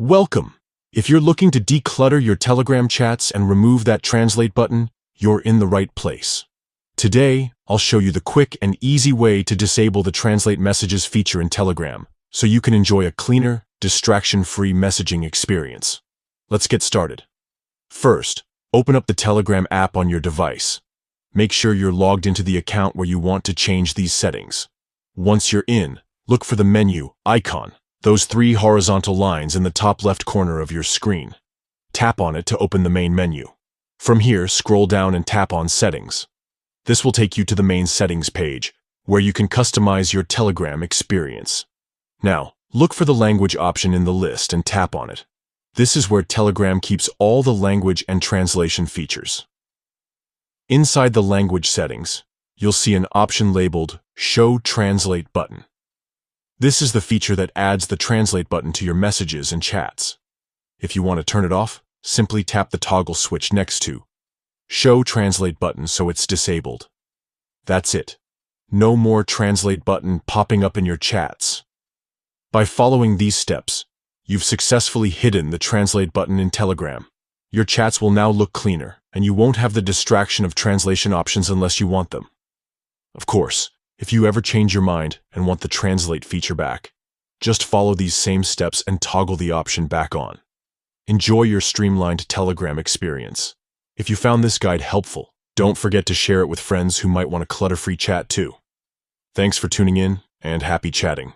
Welcome! If you're looking to declutter your Telegram chats and remove that translate button, you're in the right place. Today, I'll show you the quick and easy way to disable the translate messages feature in Telegram, so you can enjoy a cleaner, distraction-free messaging experience. Let's get started. First, open up the Telegram app on your device. Make sure you're logged into the account where you want to change these settings. Once you're in, look for the menu icon, those three horizontal lines in the top left corner of your screen. Tap on it to open the main menu. From here, scroll down and tap on Settings. This will take you to the main settings page, where you can customize your Telegram experience. Now, look for the language option in the list and tap on it. This is where Telegram keeps all the language and translation features. Inside the language settings, you'll see an option labeled Show Translate button. This is the feature that adds the translate button to your messages and chats. If you want to turn it off, simply tap the toggle switch next to Show Translate button so it's disabled. That's it. No more translate button popping up in your chats. By following these steps, you've successfully hidden the translate button in Telegram. Your chats will now look cleaner, and you won't have the distraction of translation options unless you want them. Of course, if you ever change your mind and want the translate feature back, just follow these same steps and toggle the option back on. Enjoy your streamlined Telegram experience. If you found this guide helpful, don't forget to share it with friends who might want a clutter-free chat too. Thanks for tuning in, and happy chatting.